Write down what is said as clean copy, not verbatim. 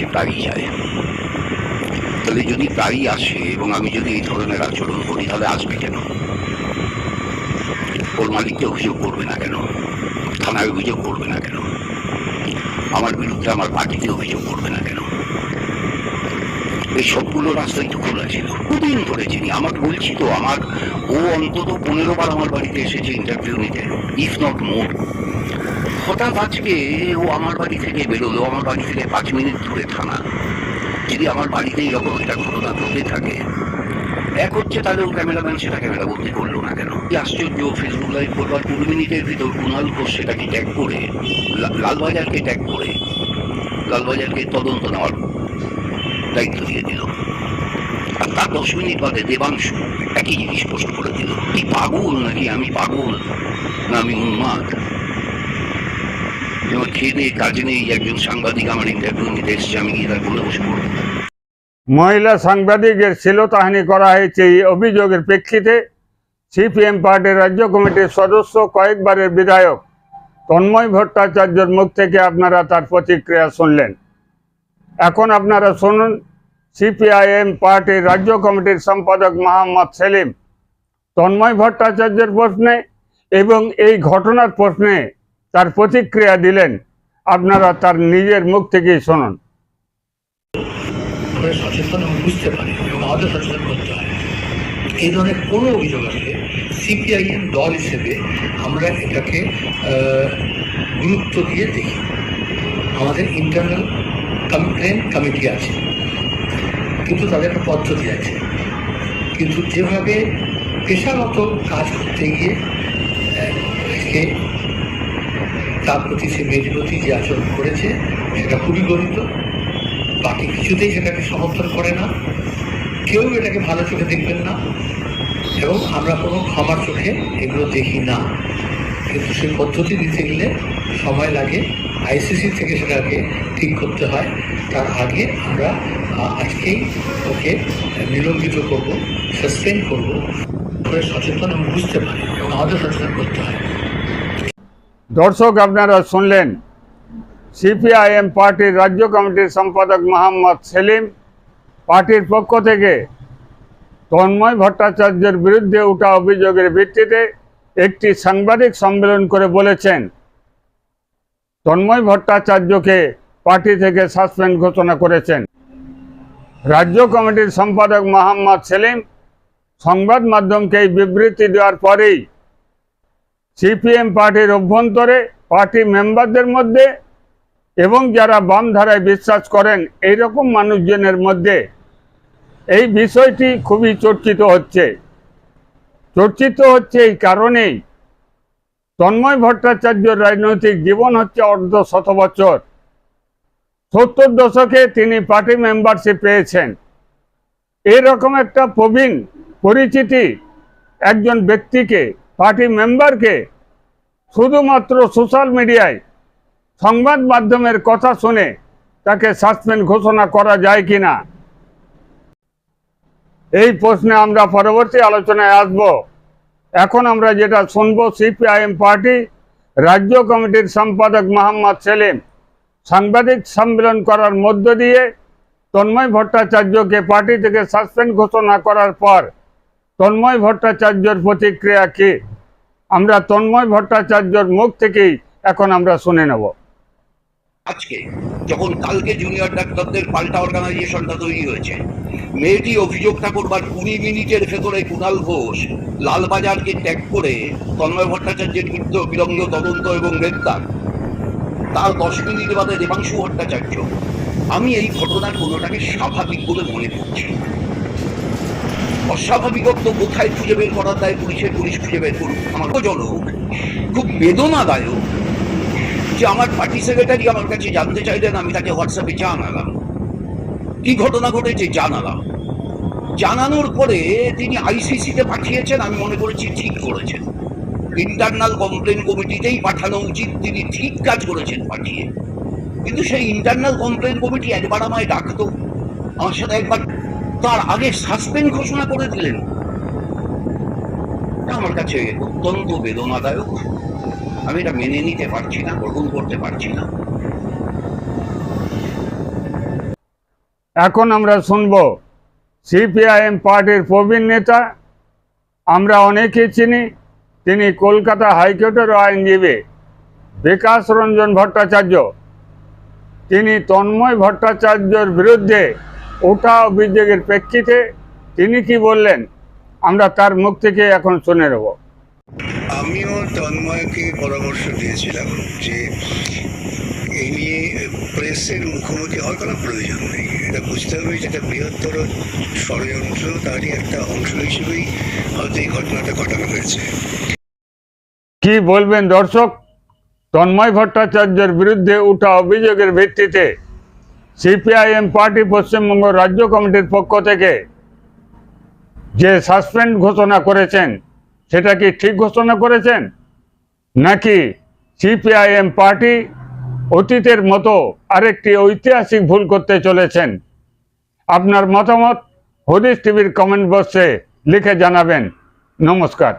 কাছে প্রায়ই যায়। তাহলে যদি প্রায়ই আসে এবং আমি যদি এই ধরনের আচরণ করি, তাহলে আসবে কেন? ওর মালিককে অভিযোগ করবে না কেন? থানায় অভিযোগ করবে না কেন? আমার বিরুদ্ধে আমার পার্টিতে অভিযোগ করবে না কেন? এই সবগুলো রাস্তাই তো খোলা ছিল, দুদিন ধরে চিনি। আমাকে বলছি তো, ও অন্তত 15 বার আমার বাড়িতে এসেছে ইন্টারভিউ নিতে, ইফ নট মোর। হঠাৎ আজকে ও আমার বাড়ি থেকে বেরোলো, আমার বাড়ি থেকে 5 মিনিট দূরে থানা। যদি আমার বাড়িতে এরকম একটা ঘটনা ঘটে থাকে, এক হচ্ছে তাহলে ও ক্যামেরাম্যান সেটা ক্যামেরা বন্দি করলো না কেন? কি আশ্চর্য! ফেসবুক লাইভ করবার 2 মিনিটের ভিতর কুণাল ঘোষ সেটাকে ট্যাগ করে, লালবাজারকে ট্যাগ করে লালবাজারকে তদন্ত নেওয়ার দায়িত্ব দিয়ে দিল। আর তার 10 মিনিট বাদে দেবাংশু একই জিনিস পোস্ট করে দিল। কি পাগল নাকি আমি পাগল, না আমি উন্মাদ? যেমন খেয়ে দিয়ে কাজে নেই, একজন সাংবাদিক আমার ইন্টারভিউ নিতে এসছে, আমি গিয়ে তার বলে বসে পড়ব? মহিলা সাংবাদিকের শ্লীলতাহানি করা হয়েছে এই অভিযোগের প্রেক্ষিতে সিপিএম পার্টির রাজ্য কমিটির সদস্য, কয়েকবারের বিধায়ক তন্ময় ভট্টাচার্যের মুখ থেকে আপনারা তার প্রতিক্রিয়া শুনলেন। এখন আপনারা শুনুন সিপিআইএম পার্টির রাজ্য কমিটির সম্পাদক মোহাম্মদ সেলিম তন্ময় ভট্টাচার্যের প্রশ্নে এবং এই ঘটনার প্রশ্নে তার প্রতিক্রিয়া দিলেন। আপনারা তার নিজের মুখ থেকেই শুনুন। সচেতন এবং বুঝতে পারে এবং আমাদের সচেতন করতে হয়। এই ধরনের কোনো অভিযোগ আসলে সিপিআইএম দল হিসেবে আমরা এটাকে গুরুত্ব দিয়ে দেখি। আমাদের ইন্টারনাল কমপ্লেন কমিটি আছে, কিন্তু তাদের একটা পদ্ধতি আছে। কিন্তু যেভাবে পেশাগত কাজ করতে গিয়ে তার প্রতি সে মেয়ের প্রতি যে আচরণ করেছে সেটা খুবই গর্হিত। বাকি কিছুতেই সেটাকে সমর্থন করে না, কেউ এটাকে ভালো চোখে দেখবেন না, এবং আমরা কোনো ক্ষমার চোখে এগুলো দেখি না। কিন্তু সেই পদ্ধতি দিতে গেলে সময় লাগে, আইসিসি থেকে সেটাকে ঠিক করতে হয়। তার আগে আমরা আজকেই ওকে নিলম্বিত করব, সাসপেন্ড করব। সচেতন এবং বুঝতে পারি এবং আমাদের সচেতন করতে হয়। দর্শক, আপনারা শুনলেন সিপিআইএম পার্টির রাজ্য কমিটির সম্পাদক মোহাম্মদ সেলিম পার্টির পক্ষ থেকে তন্ময় ভট্টাচার্যের বিরুদ্ধে ওঠা অভিযোগের ভিত্তিতে একটি সাংবাদিক সম্মেলন করে বলেছেন তন্ময় ভট্টাচার্যকে পার্টি থেকে সাসপেন্ড ঘোষণা করেছেন। রাজ্য কমিটির সম্পাদক মোহাম্মদ সেলিম সংবাদ মাধ্যমকে এই বিবৃতি দেওয়ার পরেই সিপিএম পার্টির অভ্যন্তরে পার্টি মেম্বারদের মধ্যে এবং যারা বাম ধারায় বিশ্বাস করেন এই রকম মানুষজনের মধ্যে এই বিষয়টি খুবই চর্চিত হচ্ছে। এই কারণেই তন্ময় ভট্টাচার্যের রাজনৈতিক জীবন হচ্ছে অর্ধ শত বছর। 70 দশকে তিনি পার্টি মেম্বারশিপ পেয়েছেন। এরকম একটা প্রবীণ পরিচিতি একজন ব্যক্তিকে, পার্টি মেম্বারকে শুধুমাত্র সোশ্যাল মিডিয়ায় সংবাদ মাধ্যমের কথা শুনে তাকে সাসপেন্ড ঘোষণা করা যায় কিনা, এই প্রশ্নে আমরা পরবর্তী আলোচনায় আসব। এখন আমরা যেটা শুনব, সিপিআইএম পার্টি রাজ্য কমিটির সম্পাদক মোহাম্মদ সেলিম সাংবাদিক সম্মেলন করার মধ্য দিয়ে তন্ময় ভট্টাচার্যকে পার্টি থেকে সাসপেন্ড ঘোষণা করার পর তন্ময় ভট্টাচার্যের প্রতিক্রিয়া কি, আমরা তন্ময় ভট্টাচার্যের মুখ থেকেই এখন আমরা শুনে নেব। আজকে যখন কালকে জুনিয়র ডাক্তারদের পাল্টা অর্গানাইজেশনটা তৈরি হয়েছে, মেয়েটি অভিযোগটা করবার 20 মিনিটের ভেতরে কুণাল ঘোষ লালবাজারকে ট্যাগ করে তন্ময় ভট্টাচার্যের বিরুদ্ধে বিলম্ব তদন্ত এবং গ্রেপ্তার। তার 10 মিনিট বাদে দেবাংশু ভট্টাচার্য। আমি এই ঘটনার কোনোটাকে স্বাভাবিক বলে মনে করছি। অস্বাভাবিকত্ব কোথায় খুঁজে বের করার দায় পুলিশ খুঁজে বের করুক। আমার জনক খুব বেদনাদায়ক যে আমার পার্টি সেক্রেটারি আমার কাছে জানতে চাইলেন, আমি তাকে হোয়াটসঅ্যাপে জানালাম কি ঘটনা ঘটেছে, জানানোর পরে তিনি আইসিসিতে পাঠিয়েছেন। আমি মনে করেছি ঠিক করেছেন, ইন্টারনাল কমপ্লেন কমিটিতেই পাঠানো উচিত, তিনি ঠিক কাজ করেছেন পাঠিয়ে। কিন্তু সেই ইন্টারনাল কমপ্লেন কমিটি একবার আমায় ডাকতো, আমার সাথে একবার, তার আগে সাসপেন্ড ঘোষণা করে দিলেন। আমার কাছে অত্যন্ত বেদনাদায়ক। আমি এটা মেনে নিতে পারছি না, গ্রহণ করতে পারছি না। এখন আমরা শুনব সিপিআইএম পার্টির প্রবীণ নেতা, আমরা অনেকেই চিনি, তিনি কলকাতা হাইকোর্টের আইনজীবী বিকাশ রঞ্জন ভট্টাচার্য। তিনি তন্ময় ভট্টাচার্যের বিরুদ্ধে ওঠা অভিযোগের প্রেক্ষিতে তিনি কি বললেন, আমরা তার মুখ থেকে এখন শুনে নেব। আমিও তন্ময়কে পরামর্শ দিয়েছিলাম যে এই নিয়ে প্রেসের মুখোমুখি হওয়ার কোনো প্রয়োজন নেই। এটা বুঝতে হবে যেটা বৃহত্তর ষড়যন্ত্র, তারই একটা অংশ হিসেবেই হয়তো এই ঘটনাটা ঘটানো হয়েছে। কি বলবেন দর্শক? তন্ময় ভট্টাচার্যের বিরুদ্ধে ওঠা অভিযোগের ভিত্তিতে সিপিআইএম পার্টি পশ্চিমবঙ্গ রাজ্য কমিটির পক্ষ থেকে যে সাসপেন্ড ঘোষণা করেছেন, সেটা কি ঠিক ঘোষণা করেছেন, নাকি সিপিআইএম পার্টি অতীতের মতো আরেকটি ঐতিহাসিক ভুল করতে চলেছেন? আপনার মতামত হদিস টিভির কমেন্ট বক্সে লিখে জানাবেন। নমস্কার।